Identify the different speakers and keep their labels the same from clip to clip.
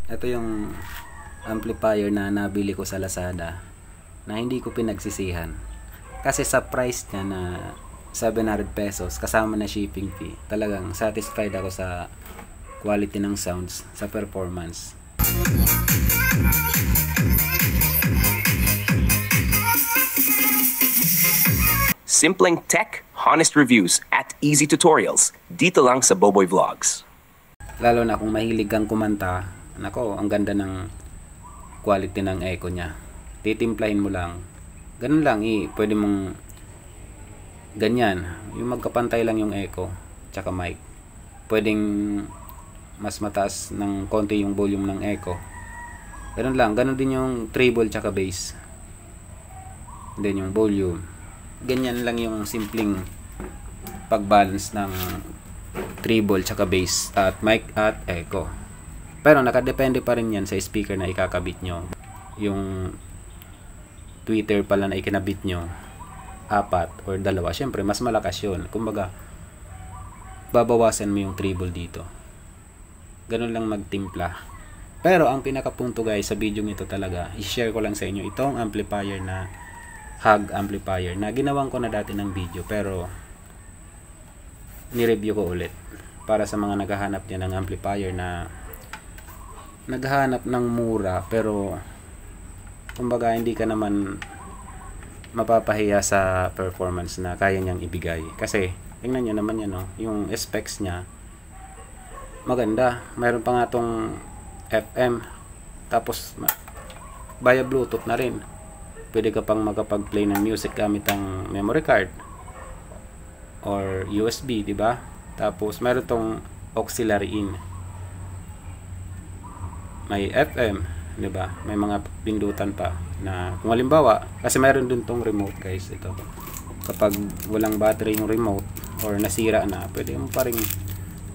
Speaker 1: Ito yung amplifier na nabili ko sa Lazada na hindi ko pinagsisihan. Kasi sa price niya na 700 pesos kasama na shipping fee, talagang satisfied ako sa quality ng sounds, sa performance.
Speaker 2: Simpleng tech, honest reviews at easy tutorials dito lang sa Boboy Vlogs.
Speaker 1: Lalo na kung mahilig kang kumanta, nako, ang ganda ng quality ng echo niya. Titimplahin mo lang. Ganun lang, pwede mong ganyan, yung magkapantay lang yung echo tsaka mic. Pwedeng mas mataas ng konti yung volume ng echo. Ganun lang, ganun din yung treble tsaka bass. Then yung volume. Ganyan lang yung simpleng pag-balance ng treble tsaka bass at mic at echo. Pero nakadepende pa rin yan sa speaker na ikakabit nyo. Yung tweeter pala na ikinabit nyo, 4 or 2, syempre mas malakas yun. Kumbaga babawasan mo yung treble dito. Ganun lang magtimpla. Pero ang pinakapunto guys sa video nito talaga, i-share ko lang sa inyo itong amplifier na Hug amplifier na ginawan ko na dati ng video, pero ni-review ko ulit para sa mga naghahanap niya ng amplifier na naghahanap ng mura pero kumbaga hindi ka naman mapapahiya sa performance na kaya niyang ibigay. Kasi tingnan niyo naman yan, no? Yung specs niya maganda. Mayroon pa nga tong FM, tapos via Bluetooth na rin. Pwede ka pang makapag-play ng music gamit ang memory card or USB, di ba? Tapos mayroon tong auxiliary in. May FM, di ba? May mga pindutan pa na kung halimbawa, kasi mayroon din tong remote guys, ito. Kapag walang battery yung remote or nasira na, pwede mo pa ring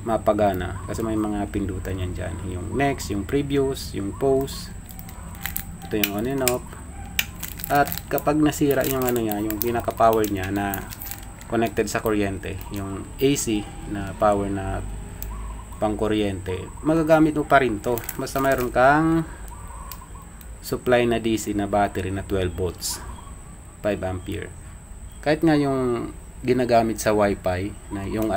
Speaker 1: mapagana kasi may mga pindutan yan dyan. Yung next, yung previous, yung pause. Ito yung on and off. At kapag nasira yung ano niya, yung pinaka power niya na connected sa kuryente, yung AC na power na pang kuryente, magagamit mo pa rin to basta mayroon kang supply na DC na battery na 12 volts 5 ampere. Kahit nga yung ginagamit sa wifi na yung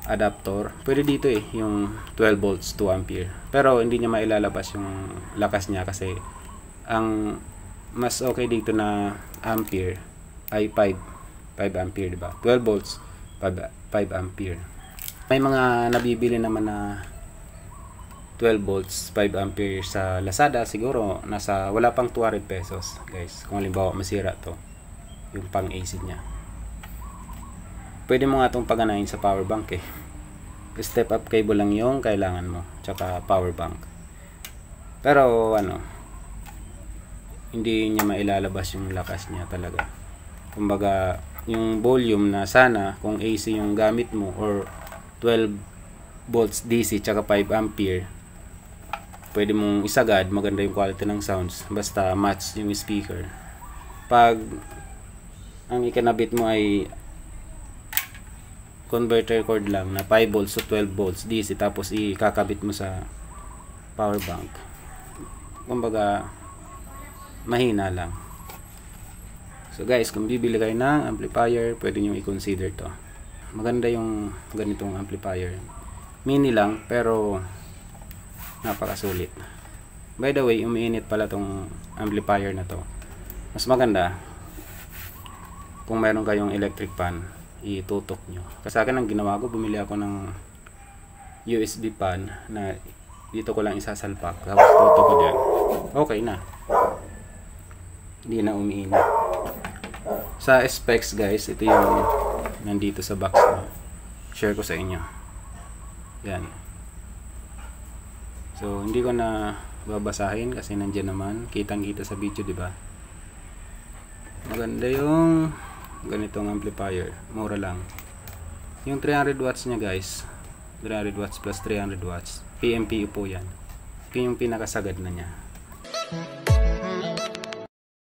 Speaker 1: adapter, pwede dito yung 12 volts 2 ampere, pero hindi niya mailalabas yung lakas niya kasi ang mas okay dito na ampere ay 5 ampere, diba? 12 volts 5 ampere. May mga nabibili naman na 12 volts 5 ampere sa Lazada, siguro nasa wala pang 200 pesos guys. Kung halimbawa masira to yung pang AC niya, pwede mo nga itong paganahin sa power bank step up cable lang yung kailangan mo tsaka power bank. Pero hindi niya mailalabas yung lakas niya talaga. Kumbaga yung volume na sana kung AC yung gamit mo or 12 volts DC tsaka 5 ampere, pwede mong isagad, maganda yung quality ng sounds basta match yung speaker. Pag ang ikinabit mo ay converter cord lang na 5 volts to 12 volts DC tapos ikakabit mo sa power bank, kumbaga mahina lang. So guys, kung bibili kayo ng amplifier, pwede nyo i-consider to. Maganda yung ganitong amplifier. Mini lang pero napakasulit. By the way, umiinit pala tong amplifier na to. Mas maganda kung meron kayong electric fan, itutok nyo. Kasi akin ang ginawa ko, bumili ako ng USB fan na dito ko lang isasalpak, tapos tutok ko dyan, okay na, hindi na umiinit. Sa specs guys, ito yung nandito sa box na share ko sa inyo. Yan. So hindi ko na babasahin kasi nandiyan naman, kitang-kita sa video, di ba? Maganda yung ganitong amplifier, mura lang. Yung 300 watts niya guys, 300 watts plus 300 watts, PMPU po yan. Ito yung pinakasagad na niya.